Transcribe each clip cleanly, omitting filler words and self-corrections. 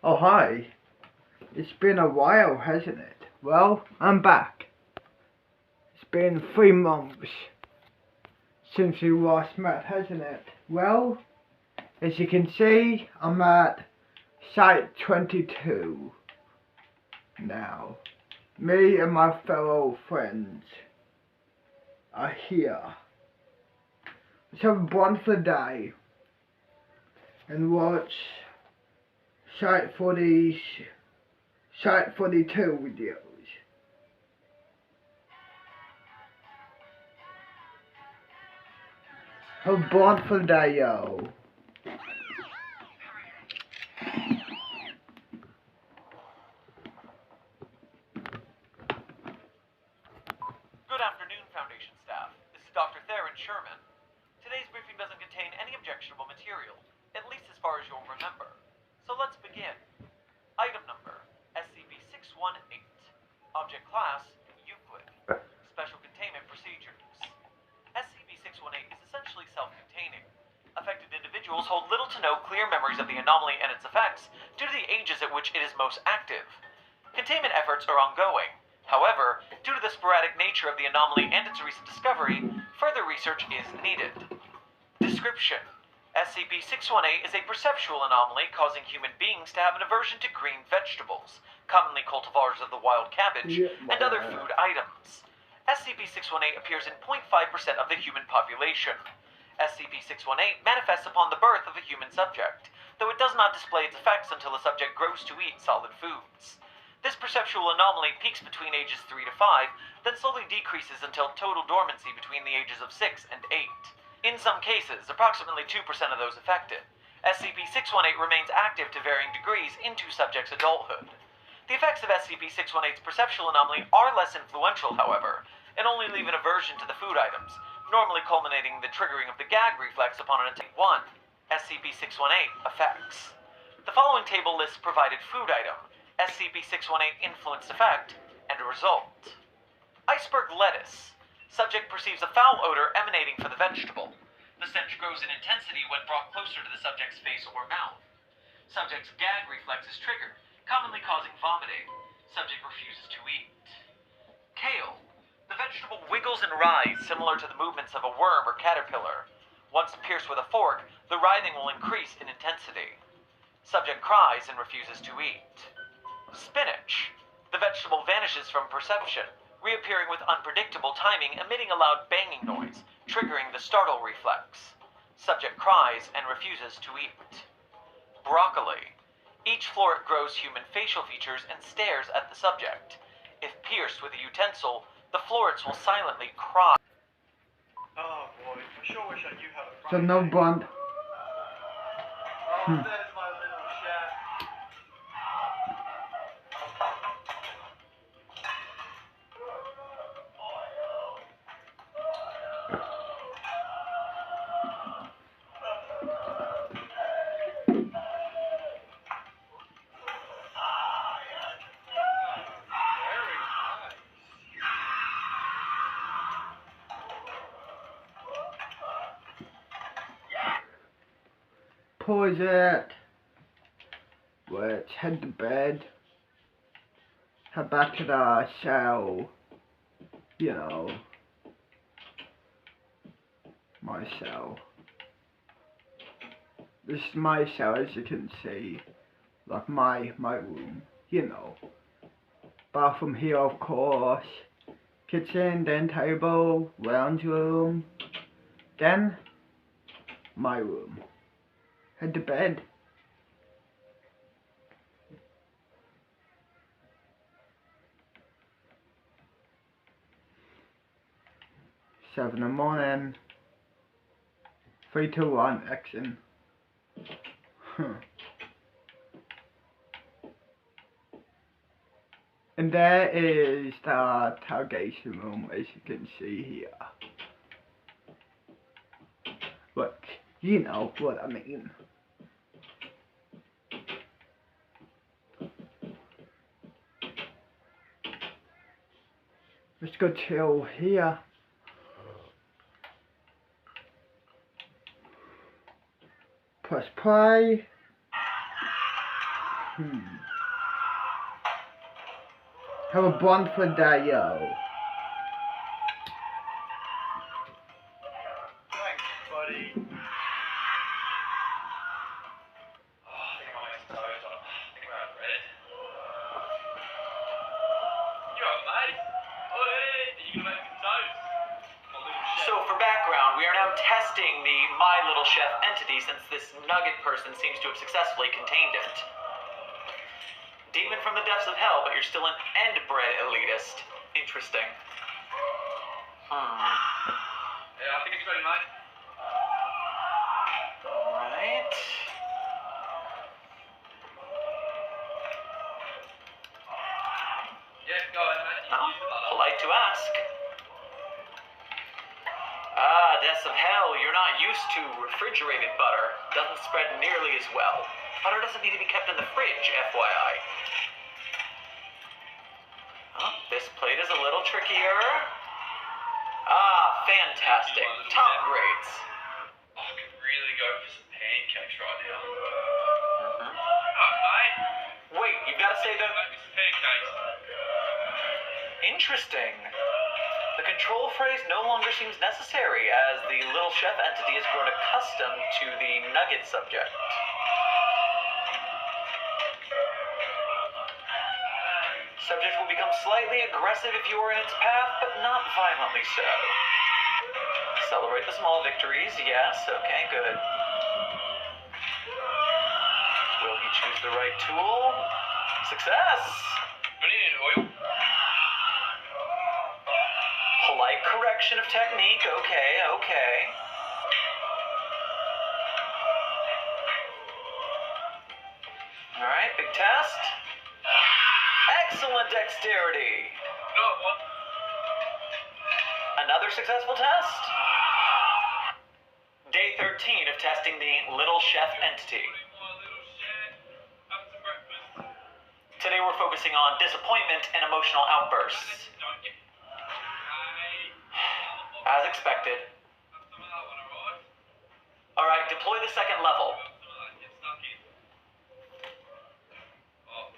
Oh hi, it's been a while, hasn't it? Well, I'm back. It's been 3 months since we last met, hasn't it? Well, as you can see, I'm at Site 22 now. Me and my fellow friends are here. Let's have a wonderful day and watch Site 42 videos. Have a wonderful day, yo. Good afternoon, Foundation staff. This is Dr. Theron Sherman. Today's briefing doesn't contain any objectionable material, at least as far as you'll remember. So let's begin. Item number, SCP-618. Object class, Euclid. Special containment procedures. SCP-618 is essentially self-containing. Affected individuals hold little to no clear memories of the anomaly and its effects due to the ages at which it is most active. Containment efforts are ongoing. However, due to the sporadic nature of the anomaly and its recent discovery, further research is needed. Description: SCP-618 is a perceptual anomaly causing human beings to have an aversion to green vegetables, commonly cultivars of the wild cabbage, and other food items. SCP-618 appears in 0.5% of the human population. SCP-618 manifests upon the birth of a human subject, though it does not display its effects until the subject grows to eat solid foods. This perceptual anomaly peaks between ages 3 to 5, then slowly decreases until total dormancy between the ages of 6 and 8. In some cases, approximately 2% of those affected, SCP-618 remains active to varying degrees into subject's adulthood. The effects of SCP-618's perceptual anomaly are less influential, however, and only leave an aversion to the food items, normally culminating in the triggering of the gag reflex upon an attack. 1. SCP-618 effects. The following table lists provided food item, SCP-618 influenced effect, and a result. Iceberg lettuce. Subject perceives a foul odor emanating from the vegetable. The stench grows in intensity when brought closer to the subject's face or mouth. Subject's gag reflex is triggered, commonly causing vomiting. Subject refuses to eat. Kale. The vegetable wiggles and writhes similar to the movements of a worm or caterpillar. Once pierced with a fork, the writhing will increase in intensity. Subject cries and refuses to eat. Spinach. The vegetable vanishes from perception, reappearing with unpredictable timing, emitting a loud banging noise, triggering the startle reflex. Subject cries and refuses to eat. Broccoli. Each floret grows human facial features and stares at the subject. If pierced with a utensil, the florets will silently cry. Oh boy, I sure wish I knew how to fry. So no bond. There's my little chef. Pause it. Let's head to bed. Head back to the cell. You know. My cell. This is my cell, as you can see. Like my room. You know. Bathroom here, of course. Kitchen, then table, lounge room. Then my room. Head to bed. Seven in the morning. 3, 2, 1, action. And there is the interrogation room, as you can see here. Look, you know what I mean. Let's go chill here. Press play. Have a wonderful day, yo. Thanks, buddy. Oh, I think I might make some toast on. I think we're out of bread. You alright, mate? Oh, hey, are you gonna make some toast? My little chef. So for background, we are now testing the My Little Chef entity since this nugget person seems to have successfully contained it. Demon from the depths of hell, but you're still an end-bred elitist. Interesting. Yeah, I think it's ready, mate. Alright. Yeah, go ahead, mate. Oh, polite to ask. Ah, depths of hell, you're not used to refrigerated butter. Doesn't spread nearly as well. Butter doesn't need to be kept in the fridge, FYI. Oh, this plate is a little trickier. Ah, fantastic. Top grades. Oh, I could really go for some pancakes right now. Mm-hmm. Alright, mate. Wait, you've got to say the... Make me some pancakes. Interesting. The control phrase no longer seems necessary as the little chef entity has grown accustomed to the nugget subject. Subject will become slightly aggressive if you are in its path, but not violently so. Celebrate the small victories, yes, okay, good. Will he choose the right tool? Success! Do I need oil? Polite correction of technique, okay, okay. Alright, big test. Excellent dexterity. No, one. Another successful test. Day 13 of testing the Little Chef entity. My little chef. Have some breakfast. Today we're focusing on disappointment and emotional outbursts. Don't get. Hey. As expected. Have some of that one, alright? Alright, deploy the second level. Some of that. Get stuck in. Oh.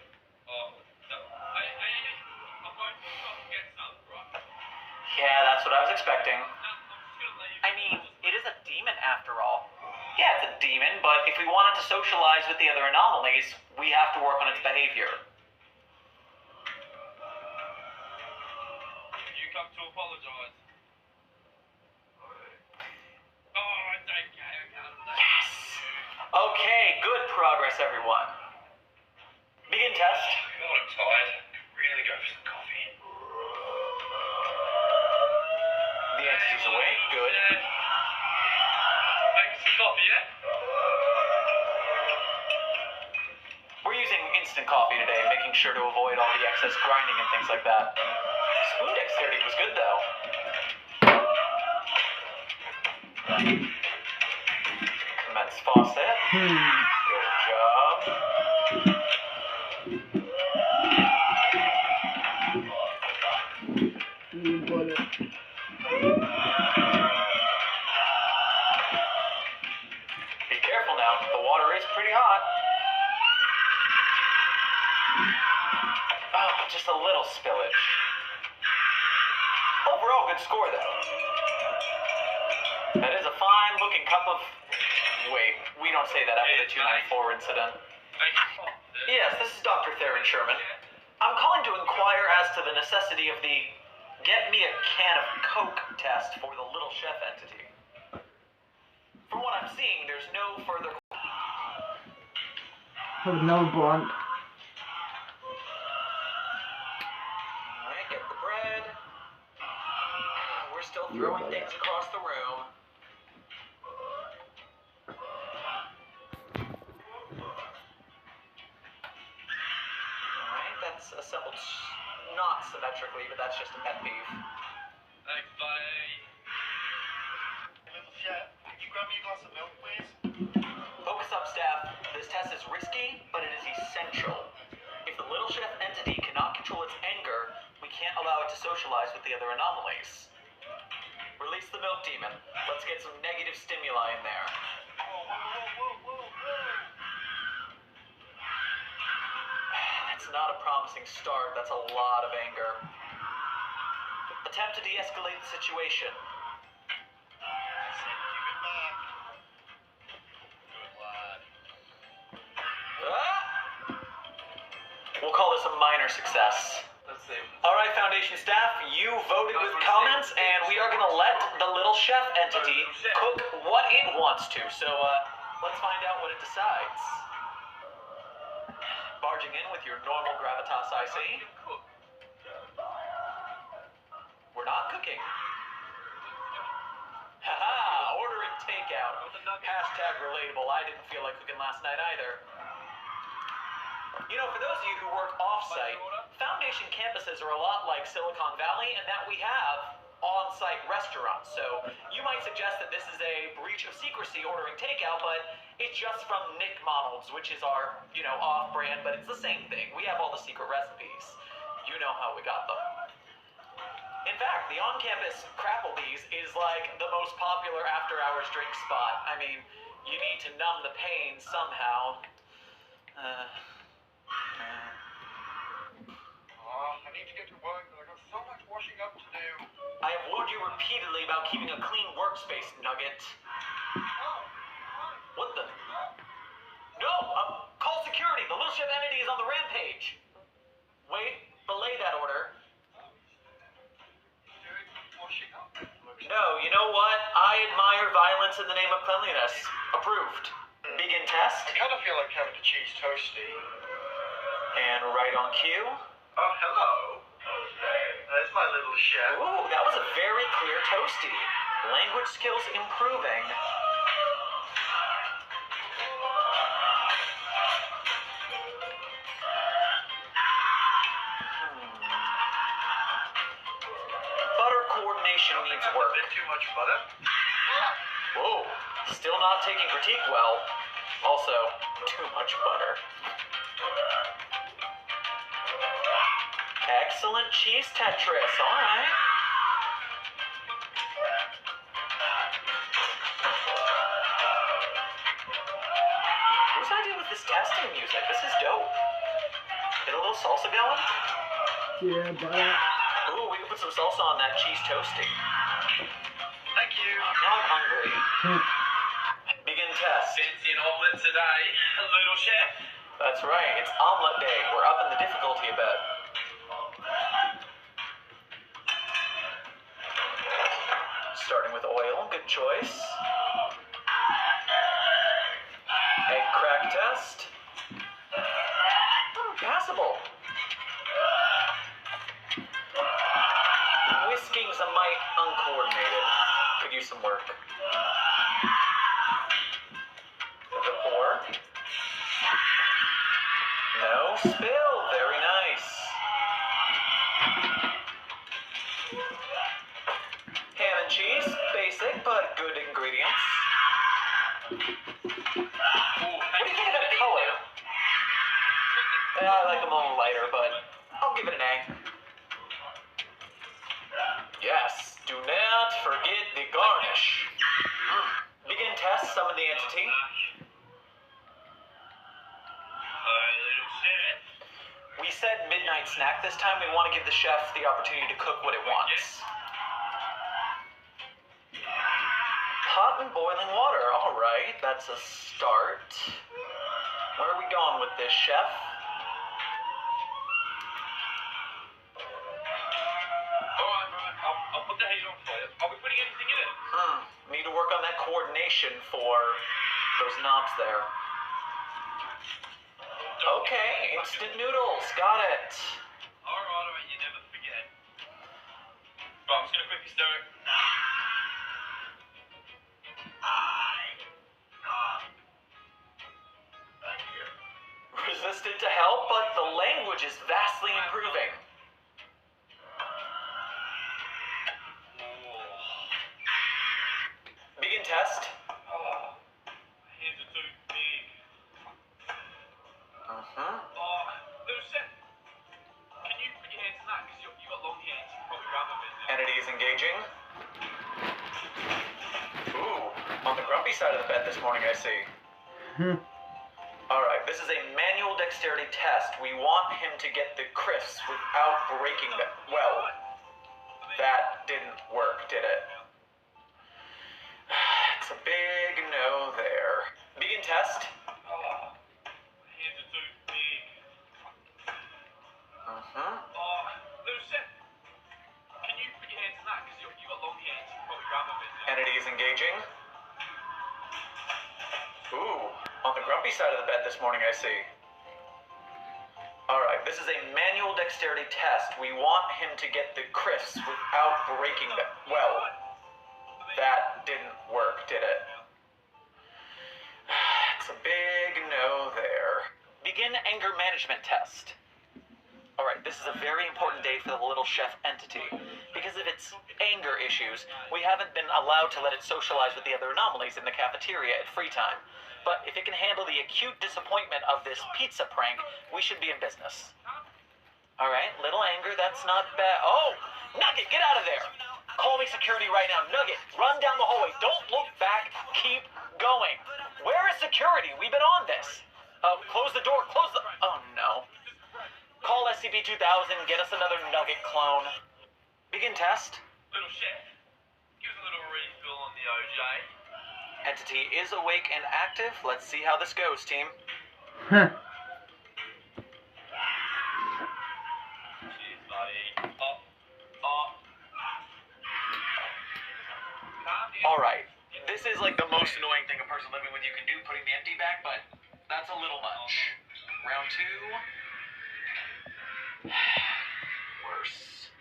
No. Hey. I'm going to stop and get some, right? Yeah, that's what I was expecting. I'm just gonna let you. I mean, it is a demon after all. Yeah, it's a demon, but if we want it to socialize with the other anomalies, we have to work on its behavior. You come to apologize. Oh, it's okay. I can't say. Yes! Okay, good progress, everyone. Begin test. God, I'm tired. Really go for some coffee. The entity's awake, good. Make some coffee, yeah? We're using instant coffee today, making sure to avoid all the excess grinding and things like that. Spoon dexterity was good, though. Commence faucet. Good job. Be careful now, the water is pretty hot. Oh, just a little spillage. Overall, good score, though. That is a fine-looking cup of... Wait, we don't say that after the 294 incident. Yes, this is Dr. Theron Sherman. I'm calling to inquire as to the necessity of the get me a can of Coke test for the Little Chef entity. From what I'm seeing, there's no further... Have another blunt. Alright, get the bread. We're still throwing things across the room. Alright, that's assembled not symmetrically, but that's just a pet peeve. Thanks, buddy. Little chef, could you grab me a glass of milk, please? Focus up, staff. This test is risky, but it is essential. If the Little Chef entity cannot control its anger, we can't allow it to socialize with the other anomalies. Release the milk demon. Let's get some negative stimuli in there. Whoa. not a promising start. That's a lot of anger. Attempt to de-escalate the situation. We'll call this a minor success. Let's see. Alright, Foundation staff, you voted with comments, and we are gonna let the little chef entity cook what it wants to. So, let's find out what it decides. Barging in with your normal gravitas, I see. We're not cooking. Haha, ordering takeout. Hashtag relatable. I didn't feel like cooking last night either. You know, for those of you who work off-site, Foundation campuses are a lot like Silicon Valley in that we have on-site restaurants. So you might suggest that this is a breach of secrecy ordering takeout, but it's just from Nick Monald's, which is our, off-brand, but it's the same thing. We have all the secret recipes. You know how we got them. In fact, the on-campus Crapplebee's is like the most popular after-hours drink spot. I mean, you need to numb the pain somehow. I need to get to work, but I've got so much washing up to do. I have warned you repeatedly about keeping a clean workspace, Nugget. What the? No! Call security! The little chef entity is on the rampage! Wait, belay that order. Doing washing up. No, you know what? I admire violence in the name of cleanliness. Approved. Begin test. I kind of feel like having a cheese toasty. And right on cue. Oh, hello. There's my little chef. Ooh, that was a very clear toasty. Language skills improving. Butter coordination needs A work. bit too much butter. Whoa, still not taking critique well. Also, too much butter. Excellent cheese Tetris, alright. Whose idea was this testing music? This is dope. Get a little salsa going? Yeah, but Ooh, we can put some salsa on that cheese toasty. Thank you. Now I'm hungry. Begin test. Fancy an omelette today, little chef. That's right, it's omelet day. We're upping the difficulty a bit. Starting with oil, good choice. Egg crack test. Passable. Whisking's a mite uncoordinated. Could use some work. The pour. No spill. Very nice. Ham and cheese. Basic, but good ingredients. What do you think of that color? I like them a little lighter, but I'll give it an A. Yes, do not forget the garnish. Begin test, summon the entity. Little chef. We said midnight snack. This time we want to give the chef the opportunity to cook what it wants. Hot and boiling water. All right, that's a start. Where are we going with this, chef? Alright, I'll put the heat on for you. Are we putting anything in it? Need to work on that coordination for those knobs there. Okay, instant noodles. Got it. Alright, you never forget. Right, I'm just gonna quickly stir it. Resistant to help, but the language is vastly improving. Begin test. Oh, hands are too big. Little chef, can you put your hands in that? Because you got long hands, you can probably grab them in there. Entity is engaging. Ooh, on the grumpy side of the bed this morning, I see. Alright, this is a manual dexterity test. We want him to get the crisps without breaking them. Well, that didn't work, did it? It's a big no there. Begin test. Oh, my hands are too big. Lucen, can you put your hands in that? Because you got long hands. You probably grab them in there. Entity is engaging. Ooh, on the grumpy side of the bed this morning, I see. Alright, this is a manual dexterity test. We want him to get the crisps without breaking them. Well, that didn't work, did it? It's a big no there. Begin anger management test. Alright, this is a very important day for the little chef entity. Because of its anger issues, we haven't been allowed to let it socialize with the other anomalies in the cafeteria at free time. But if it can handle the acute disappointment of this pizza prank, we should be in business. Alright, little anger, that's not bad. Oh! Nugget, get out of there! Call me security right now. Nugget, run down the hallway. Don't look back. Keep going. Where is security? We've been on this. Close the door. Close the... Oh, no. Call SCP-2000. Get us another Nugget clone. Begin test. Little chef, give us a little refill on the OJ. Entity is awake and active. Let's see how this goes, team. Huh. Cheers, buddy. Alright, this is like the most annoying thing a person living with you can do, putting the empty back, but that's a little much. Round 2. Worse.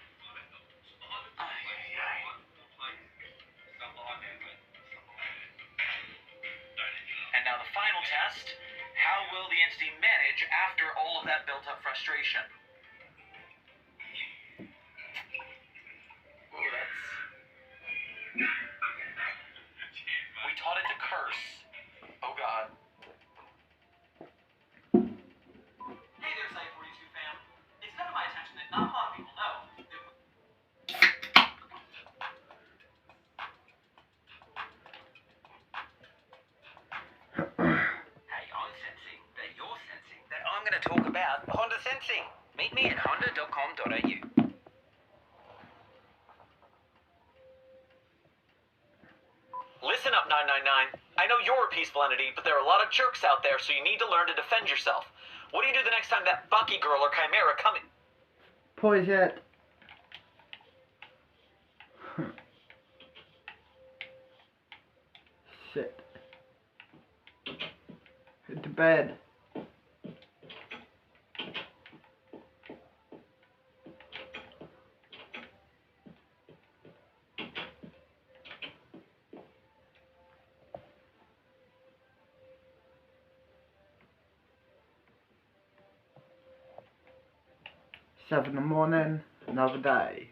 And now the final test. How will the entity manage after all of that built-up frustration? Ooh, that's... We taught it to curse. Oh god. Hey there, Site 42 fam. It's come to my attention that not a lot of people know Hey, I'm sensing that you're sensing that I'm going to talk about Honda sensing. Meet me at honda.com.au. Listen up, 999. I know you're a peaceful entity, but there are a lot of jerks out there, so you need to learn to defend yourself. What do you do the next time that Bucky girl or Chimera come in? Poise it. Sit. Hit the bed. Seven in the morning, another day.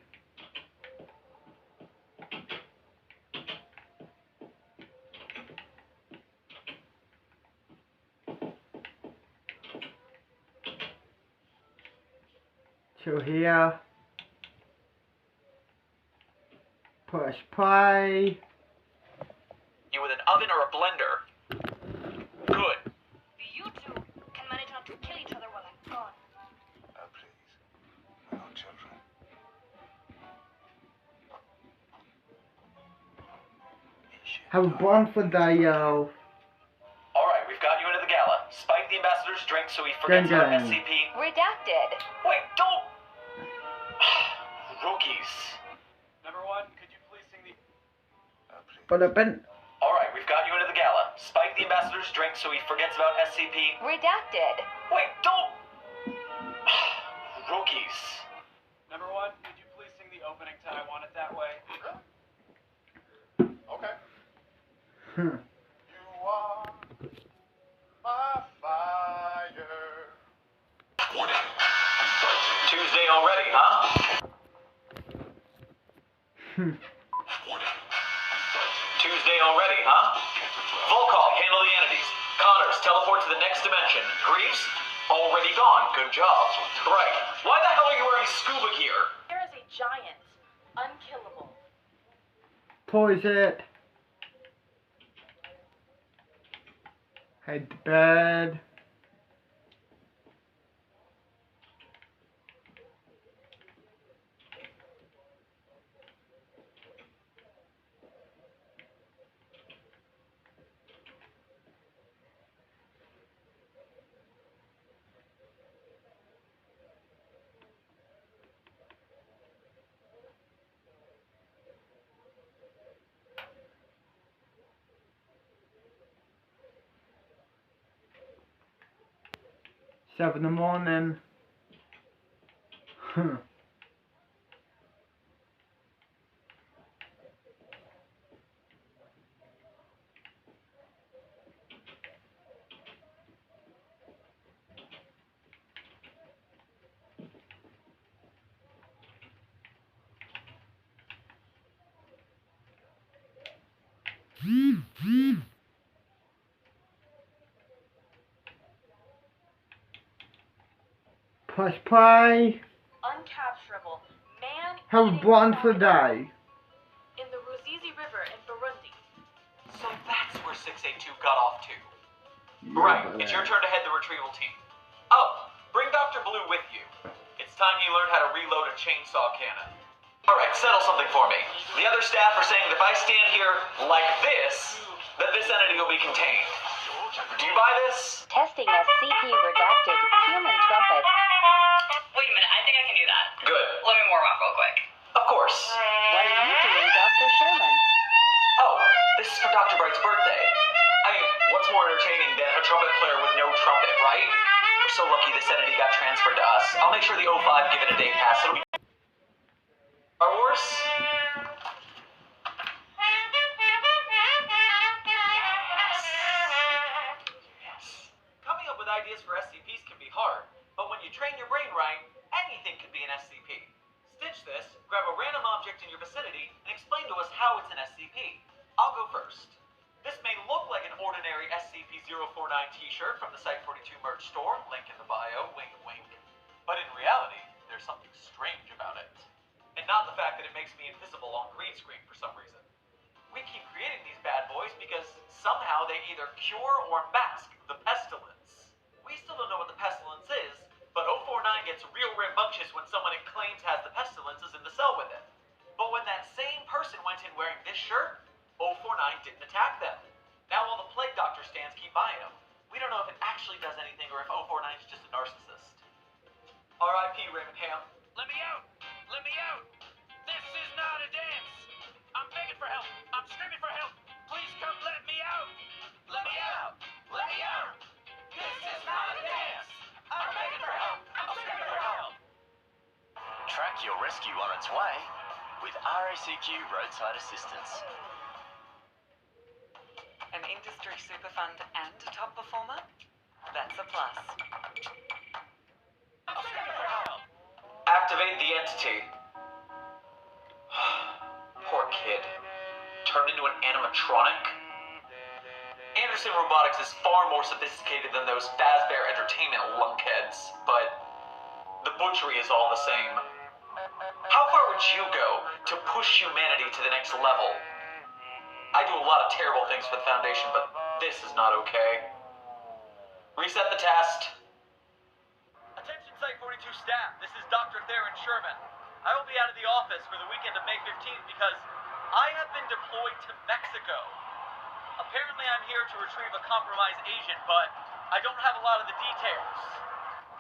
Till here. Push play. You with an oven or a blender? Good. You two can manage not to kill each other while I'm gone. Oh, please. We're not children. Have a bonfire day, yo. Alright, we've got you into the gala. Spike the ambassador's drink so he forgets about Gang. SCP. Redacted. Wait, don't... Rookies. Number 1, could you please sing the... Oh, please. But I've been. Alright, we've got you into the gala. Spike the ambassador's drink so he forgets about SCP. Redacted. Wait, don't... Rookies. Number 1, could you please sing the opening to I Want It That Way? Okay. Hmm. You are my fire. Tuesday already, huh? Tuesday already, huh? Volkov, handle the entities. Connors, teleport to the next dimension. Greaves, already gone. Good job. Right. Why the hell are you wearing scuba gear? There is a giant. Unkillable. Poise it. Head to bed. 7 in the morning. Press play. Uncapturable. Man Have a eating wonderful crocodile day. in the Ruzizi River in Burundi. So that's where 682 got off to. Yeah, Right, but, it's your turn to head the retrieval team. Oh, bring Dr. Blue with you. It's time he learned how to reload a chainsaw cannon. Alright, settle something for me. The other staff are saying that if I stand here like this, that this entity will be contained. Do you buy this? Testing SCP redacted human trumpet. Wait a minute, I think I can do that. Good. Let me warm up real quick. Of course. What are you doing, Dr. Sherman? Oh, this is for Dr. Bright's birthday. I mean, what's more entertaining than a trumpet player with no trumpet, right? We're so lucky this entity got transferred to us. I'll make sure the O5 give it a day pass. It'll be Star Wars? Coming up with ideas for SCPs can be hard, but when you train your brain right, anything can be an SCP. Stitch this, grab a random object in your vicinity, and explain to us how it's an SCP. I'll go first. This may look like an ordinary SCP-049 t-shirt from the Site-42 merch store, link in the bio, wink wink. But in reality, there's something strange about it. And not the fact that it makes me invisible on green screen for some reason. We keep creating these bad boys because somehow they either cure or mask the pestilence. We still don't know what the pestilence is, but 049 gets real rambunctious when someone it claims has the pestilence is in the cell with it. But when that same person went in wearing this shirt, 049 didn't attack them. Now all the plague doctor stands keep buying them. We don't know if it actually does anything or if 049 is just a narcissist. R.I.P. Raymond Ham. Let me out! Let me out! This is not a dance! I'm begging for help! I'm screaming for help! Please come let me out! Let me out! Let me out! This is not a dance! I'm begging for help! I'm screaming for help! Track your rescue on its way with RACQ Roadside Assistance. An industry superfund and a top performer? That's a plus. I'm screaming for help! Activate the entity. Poor kid. Turned into an animatronic? Anderson Robotics is far more sophisticated than those Fazbear Entertainment lunkheads, but the butchery is all the same. How far would you go to push humanity to the next level? I do a lot of terrible things for the Foundation, but this is not okay. Reset the test. Attention Site-42 staff, this is Dr. Theron Sherman. I will be out of the office for the weekend of May 15th because I have been deployed to Mexico. Apparently I'm here to retrieve a compromised agent, but I don't have a lot of the details.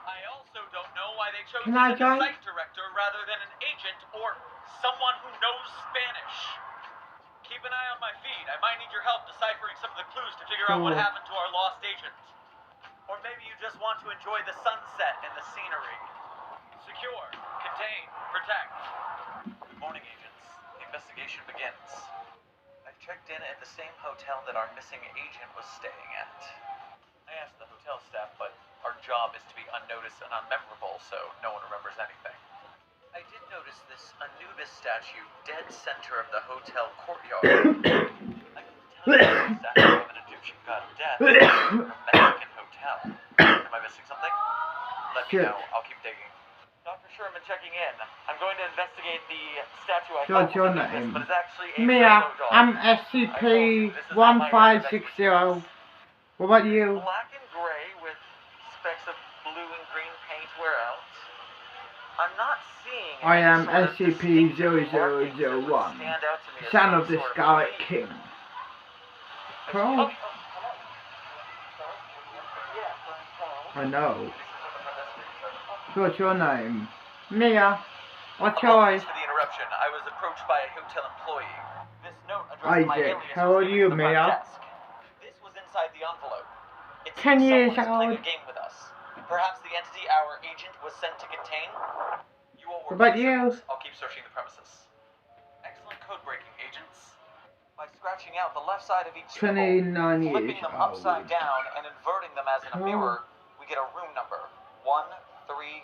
I also don't know why they chose to Can I send a join? site director rather than an agent or someone who knows Spanish. Keep an eye on my feed. I might need your help deciphering some of the clues to figure out what Cool. happened to our lost agent. Or maybe you just want to enjoy the sunset and the scenery. Secure, contain, protect. Good morning, agents. The investigation begins. I've checked in at the same hotel that our missing agent was staying at. I asked the hotel staff, but our job is to be unnoticed and unmemorable, so no one remembers anything. I did notice this Anubis statue dead center of the hotel courtyard. I can tell you the statue of an Egyptian god of death from a Mexican hotel. Am I missing something? Let me know. I'll keep digging. Dr. Sherman checking in. I'm going to investigate the statue I thought What's your was Anubis, name? but it's actually a Mia, photo doll. I'm I told you, this is not my area of SCP-1560. expertise. What about you? Black and gray with specks of blue and green paint. Where else? I'm not seeing I any am sort of distinctive markings that would SCP-0001, stand out to me as son some of the sort Scarlet elite. King. Oh, Pro? hello. I know. What's your name? Mia. What's yours? Apologies for the interruption. I was approached by a hotel employee. This note addressed my Isaac, alias how was old are given you, to the front Mia? desk. This was inside the envelope. It 10 seems years someone is playing old. a game with us. Perhaps the entity our agent was sent to contain? You all What work about in you? circles. I'll keep searching the premises. Excellent code breaking, agents. By scratching out the left side of each symbol, 29 years flipping them upside old. down, and inverting them as in a Oh. mirror, we get a room number 130.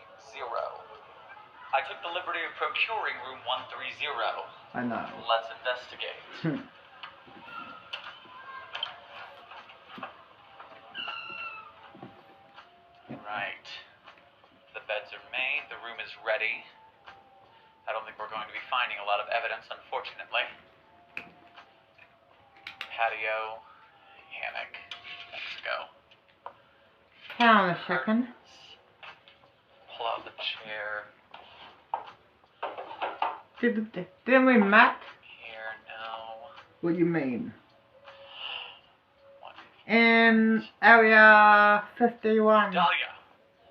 I took the liberty of procuring room 130. I know. Let's investigate. Right. The beds are made, the room is ready. I don't think we're going to be finding a lot of evidence, unfortunately. Patio, hammock. Let's go. Hang on a second. Pull out the chair. Didn't we map? Here, no. What do you mean? What? In area 51. Dahlia!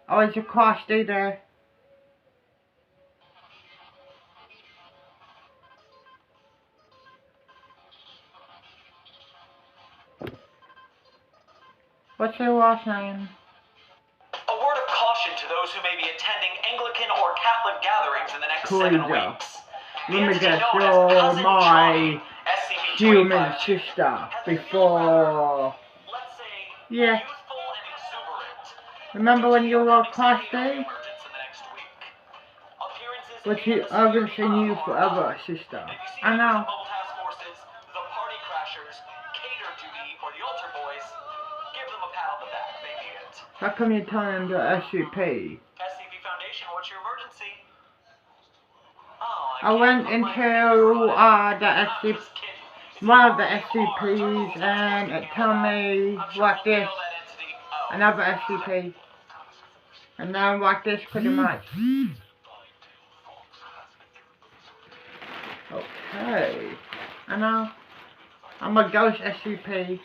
Oh, it's across there. What's your last name? A word of caution to those who may be attending Anglican or Catholic gatherings in the next 7 Toya. weeks. Let me guess, you're my human sister before. Let's say, Yeah. youthful and exuberant. Remember when you were across Expecting there? emergence in the next week. Appearances But in you, the I'm gonna sphere send you of forever, our sister. If you see I members know. of Mobile Task Forces, the Party Crashers, Cater Duty, or the Altar Boys, give them a pat on the back. They need it. How come you're telling them to SCP? SCP Foundation, what's your emergency? Oh, I went can't put my into finger on it. the I'm SCP, just kidding. It's one of the already hard. SCPs, and it told me I'm sure like we'll this, nail that entity. Oh. another SCP, and then like this pretty much. Okay, I know. I'm a ghost SCP.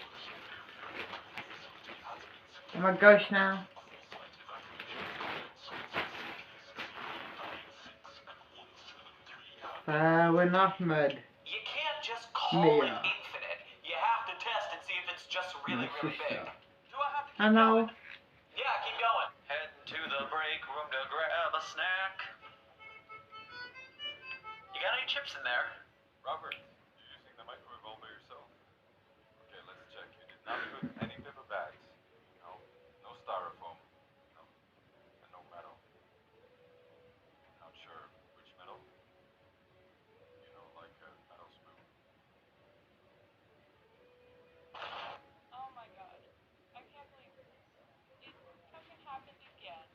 I'm a ghost now. Fair enough, Med. You can't just call Mia. it infinite. You have to test and see if it's just really, My really big. sister. Do I have to keep I know. going? Yeah, keep going. Heading to the break room to grab a snack. You got any chips in there? Robert, you're using the microwave all by yourself? Okay, let's check. You did not put any paper bags. No. No styrofoam. No. And no metal. Not sure which metal. You know, like a metal spoon. Oh my god. I can't believe this. It fucking happened again.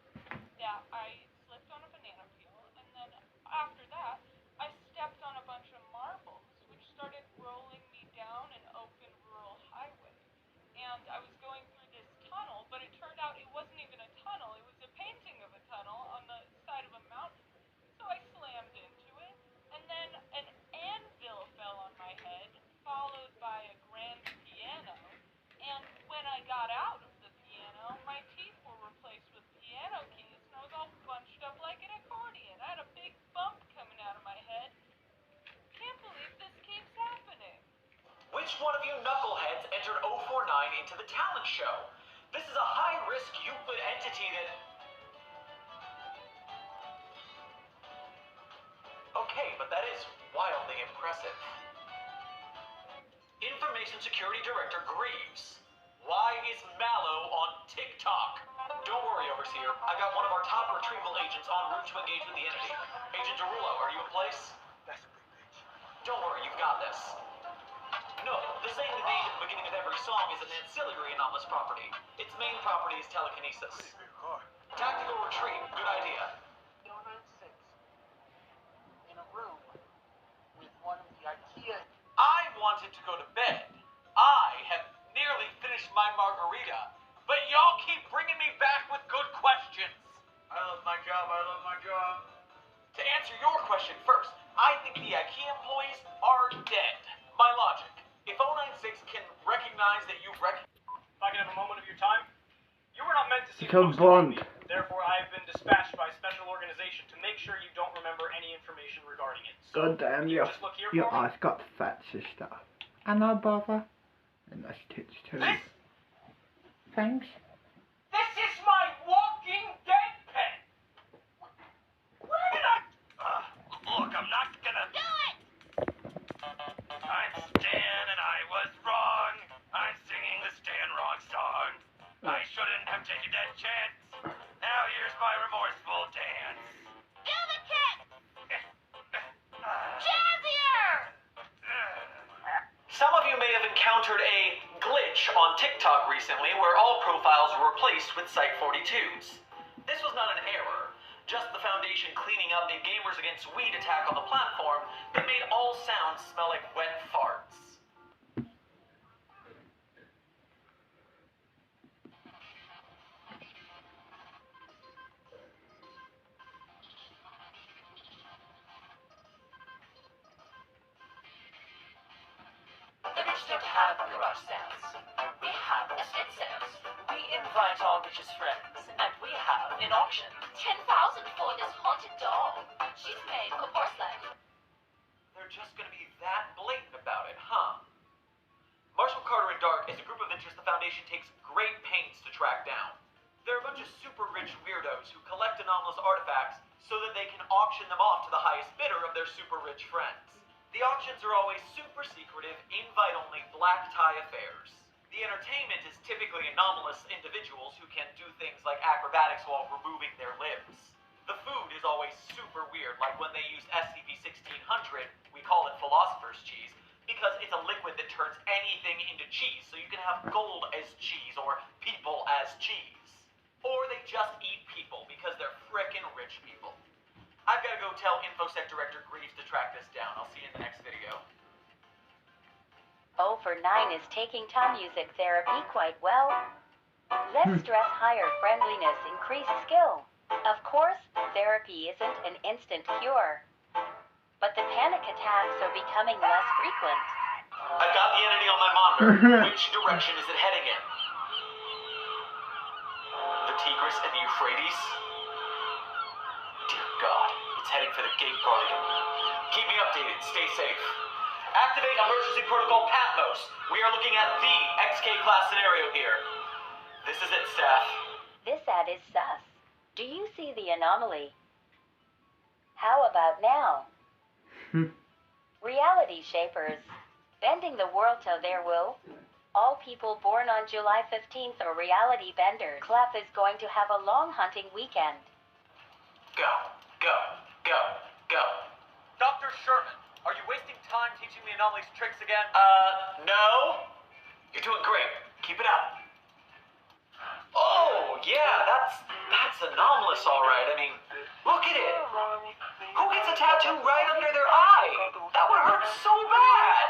That I slipped on a banana peel, and then after that, I stepped on a bunch of marbles, which started rolling me down an open rural highway. And I was going through this tunnel, but it turned out it wasn't even a tunnel, it was a painting of a tunnel on the side of a mountain. So I slammed into it, and then an anvil fell on my head, followed by a grand piano. And when I got out of the piano, my teeth were replaced with piano keys, and I was all bunched up like an accordion. I had a big bump coming out of my head. Can't believe this keeps happening. Which one of you knuckleheads entered 049 into the talent show? This is a high-risk Euclid entity that... Okay, but that is wildly impressive. Information Security Director Greaves. Why is Mallow on TikTok? Don't worry, Overseer. I got one of our top retrieval agents en route to engage with the entity. Agent Derulo, are you in place? Don't worry, you've got this. No, the saying the name at the beginning of every song is an ancillary anomalous property. Its main property is telekinesis. Tactical retreat, good idea. 096 in a room with one of the IKEA. I wanted to go to bed. I have nearly finished my margarita, but y'all keep bringing me back with good questions. I love my job, I love my job. To answer your question first, I think the IKEA employees are dead. My logic. If 096 can recognize that you've If I can have a moment of your time. You were not meant to see So most of blunt. me. Therefore, I have been dispatched by a special organization to make sure you don't remember any information regarding it. So, God damn, you your just look here your for me. ass got fat, sister. I know, brother. And that's tits too. This Thanks. is my walking on TikTok recently where all profiles were replaced with Site 42s. This was not an error, just the Foundation cleaning up a Gamers Against Weed attack on the platform that made all sounds smell like wet farts. The rich don't have garage sales. We have estate sales. We invite our richest friends, and we have an auction. 10,000 for this haunted doll. She's made of porcelain. They're just gonna be that blatant about it, huh? Marshall Carter and Dark is a group of interest the Foundation takes great pains to track down. They're a bunch of super rich weirdos who collect anomalous artifacts so that they can auction them off to the highest bidder of their super rich friends. The auctions are always super secretive, invite-only black tie affairs. The entertainment is typically anomalous individuals who can do things like acrobatics while removing their limbs. The food is always super weird, like when they use SCP-1600, we call it philosopher's cheese, because it's a liquid that turns anything into cheese, so you can have gold as cheese or people as cheese. Or they just eat people because they're frickin' rich people. I've got to go tell InfoSec Director Greaves to track this down. I'll see you in the next video. 0 for 9 is taking Tom music therapy quite well. Less stress, higher friendliness, increased skill. Of course, therapy isn't an instant cure, but the panic attacks are becoming less frequent. I've got the entity on my monitor. Which direction is it heading in? The Tigris and the Euphrates? Dear God, it's heading for the Gate Guardian. Keep me updated. Stay safe. Activate Emergency Protocol Patmos. We are looking at the XK class scenario here. This is it, staff. This ad is sus. Do you see the anomaly? How about now? Reality shapers. Bending the world to their will. All people born on July 15th are reality benders. Clef is going to have a long hunting weekend. Go, go, go, go. Dr. Sherman, are you wasting time teaching the anomalies tricks again? No. You're doing great. Keep it up. Oh, yeah, that's anomalous, all right. I mean, look at it. Who gets a tattoo right under their eye? That would hurt so bad.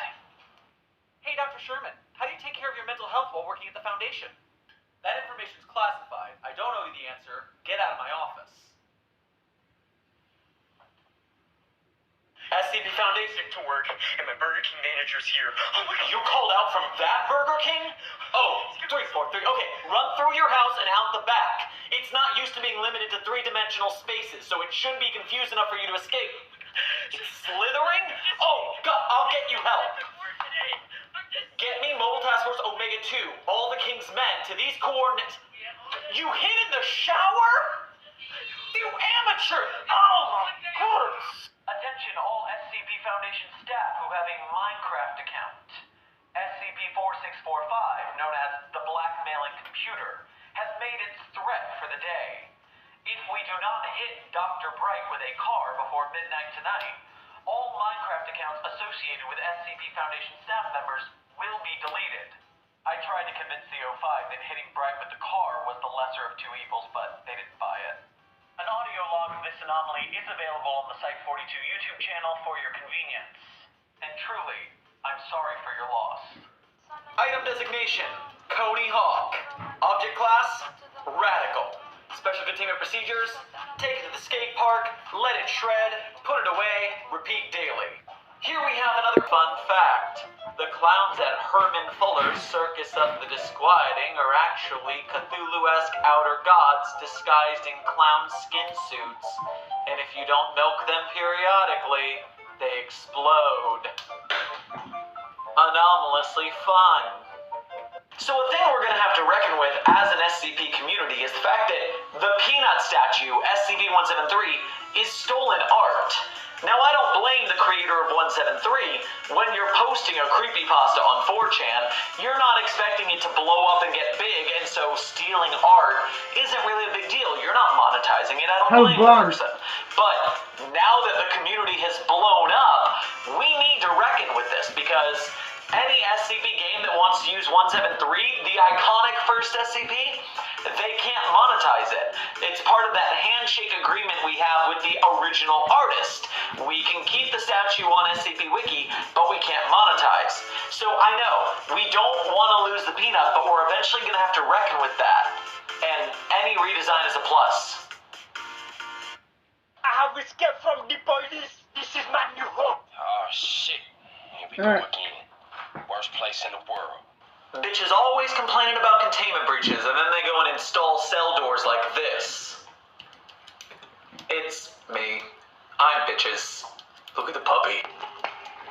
Hey, Dr. Sherman, how do you take care of your mental health while working at the Foundation? That information's classified. I don't know you the answer. Get out of my office. SCP Foundation to work, and my Burger King manager's here. Oh my God. You called out from that Burger King? Oh, 343. Okay, run through your house and out the back. It's not used to being limited to three-dimensional spaces, so it shouldn't be confused enough for you to escape. It's slithering? Oh, God, I'll get you help. Get me Mobile Task Force Omega 2, all the King's men, to these coordinates. You hid in the shower? You amateur! Oh my goodness! Attention all SCP Foundation staff who have a Minecraft account. SCP-4645, known as the Blackmailing Computer, has made its threat for the day. If we do not hit Dr. Bright with a car before midnight tonight, all Minecraft accounts associated with SCP Foundation staff members will be deleted. I tried to convince the O5 that hitting Bright with the car was the lesser of two evils, but they didn't buy it. An audio log of this anomaly is available on the Site 42 YouTube channel for your convenience. And truly, I'm sorry for your loss. Item designation, Coney Hawk. Object class, Radical. Special containment procedures, take it to the skate park, let it shred, put it away, repeat daily. Here we have another fun fact. The clowns at Herman Fuller's Circus of the Disquieting are actually Cthulhu-esque outer gods disguised in clown skin suits. And if you don't milk them periodically, they explode. Anomalously fun. So a thing we're going to have to reckon with as an SCP community is the fact that the Peanut statue, SCP-173, is stolen art. Now, I don't blame the creator of 173. When you're posting a creepypasta on 4chan, you're not expecting it to blow up and get big, and so stealing art isn't really a big deal. You're not monetizing it. I don't blame the person. But now that the community has blown up, we need to reckon with this, because Any SCP game that wants to use 173, the iconic first SCP, they can't monetize it. It's part of that handshake agreement we have with the original artist. We can keep the statue on SCP Wiki, but we can't monetize. So I know, we don't want to lose the peanut, but we're eventually going to have to reckon with that. And any redesign is a plus. I have escaped from the police. This is my new home. Oh, shit. Here we go again. Worst place in the world. Bitches always complaining about containment breaches, and then they go and install cell doors like this. It's me. I'm bitches. Look at the puppy.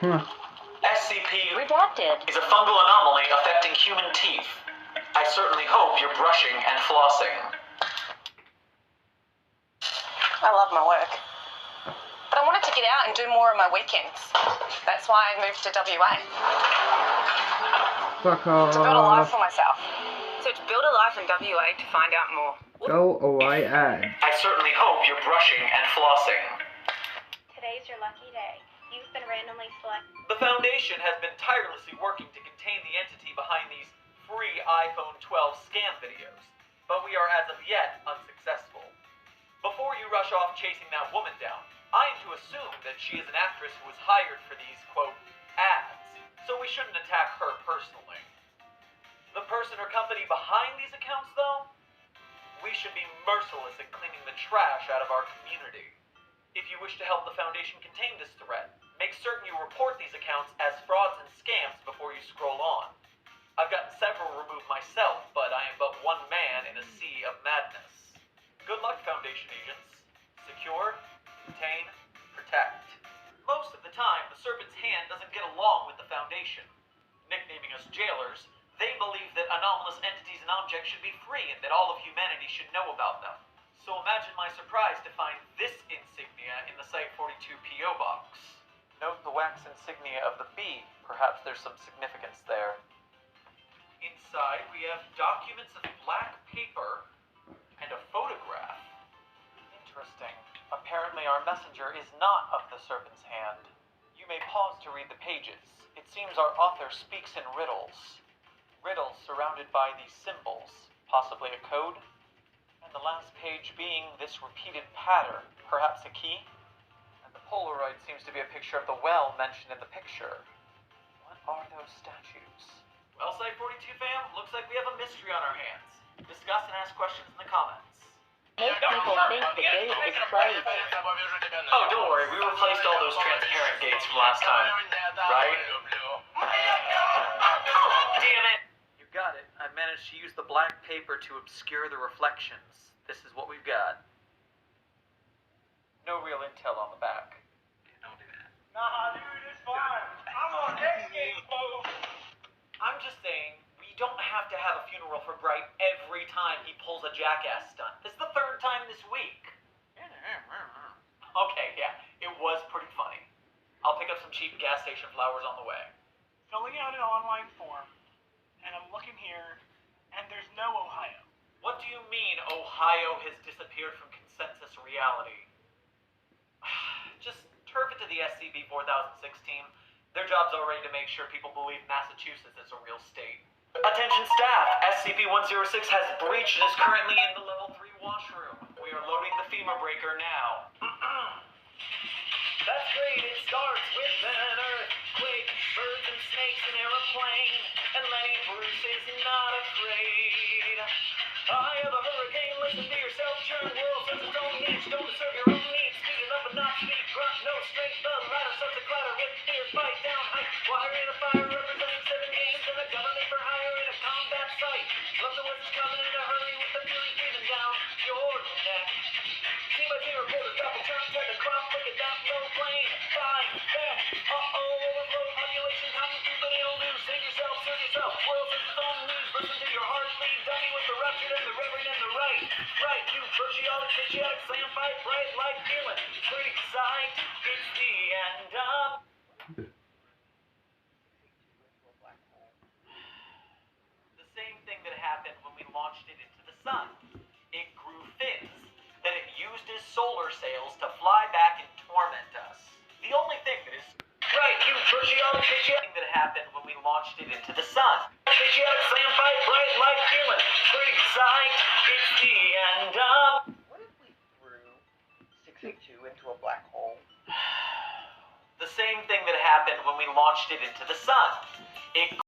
SCP Redacted. is a fungal anomaly affecting human teeth. I certainly hope you're brushing and flossing. I love my work. But I wanted to get out and do more of my weekends. That's why I moved to WA. Fuck off. To build a life for myself. So to build a life in WA to find out more. Go away, ad. I certainly hope you're brushing and flossing. Today's your lucky day. You've been randomly selected. The Foundation has been tirelessly working to contain the entity behind these free iPhone 12 scam videos, but we are as of yet unsuccessful. Before you rush off chasing that woman down, I am to assume that she is an actress who was hired for these, quote, ads, so we shouldn't attack her personally. The person or company behind these accounts, though, we should be merciless in cleaning the trash out of our community. If you wish to help the Foundation contain this threat, make certain you report these accounts as frauds and scams before you scroll on. I've gotten several removed myself, but I am but one man in a sea of madness. Good luck, Foundation agents. Secure, contain, protect. Most of the time, the Serpent's Hand doesn't get along with the Foundation. Nicknaming us jailers, they believe that anomalous entities and objects should be free and that all of humanity should know about them. So imagine my surprise to find this insignia in the Site-42 P.O. box. Note the wax insignia of the bee. Perhaps there's some significance there. Inside, we have documents of black paper and a photograph. Interesting. Apparently our messenger is not of the Serpent's Hand. You may pause to read the pages. It seems our author speaks in riddles. Riddles surrounded by these symbols, possibly a code. And the last page being this repeated pattern, perhaps a key? And the Polaroid seems to be a picture of the well mentioned in the picture. What are those statues? Well, Site-42 fam, looks like we have a mystery on our hands. Discuss and ask questions in the comments. Most people think the gate is closed. Oh, don't worry, we replaced all those transparent gates from last time, right? Damn it! You got it. I managed to use the black paper to obscure the reflections. This is what we've got. No real intel on the back. Yeah, don't do that. Nah, dude, it's fine. I'm on escape mode. I'm just saying, we don't have to have a funeral for Bright every time he pulls a jackass stunt. This is the third time this week. Okay, yeah, it was pretty funny. I'll pick up some cheap gas station flowers on the way. Filling out an online form, and I'm looking here, and there's no Ohio. What do you mean Ohio has disappeared from consensus reality? Just turf it to the SCP-4016. Their job's already to make sure people believe Massachusetts is a real state. Attention staff, SCP-106 has breached and is currently in the level 3 washroom. We are loading the FEMA breaker now. That's great, it starts with an earthquake, birds and snakes, an aeroplane, and Lenny Bruce is not afraid. I have a hurricane, listen to yourself, churn world, sense its own niche, don't serve your own needs, speed it up and not speed, grunt, no strength, the ladder starts to clatter with fear, fight down, height, wire in a fire, representing 7 games, and a government for hire in a combat site. Love the wizards coming in a hurry with the fury breathing down your neck. Team by team reporters, double turn, turn the crop, look at that low plane, find them, overflow, population, coming through, but it'll do, save yourself, serve yourself, world sense its own needs, listen to your heart, lead, dummy with the ruptured and the reverend and the right, you virtuosic, patriotic, slam fight, bright light, feeling, pretty sight, it's the end of. The same thing that happened when we launched it into the sun. It grew fins. Then it used its solar sails to fly back and torment us. The only thing that is right, you virtuosic, patriotic thing that happened when we launched you into a black hole? The same thing that happened when we launched it into the sun. It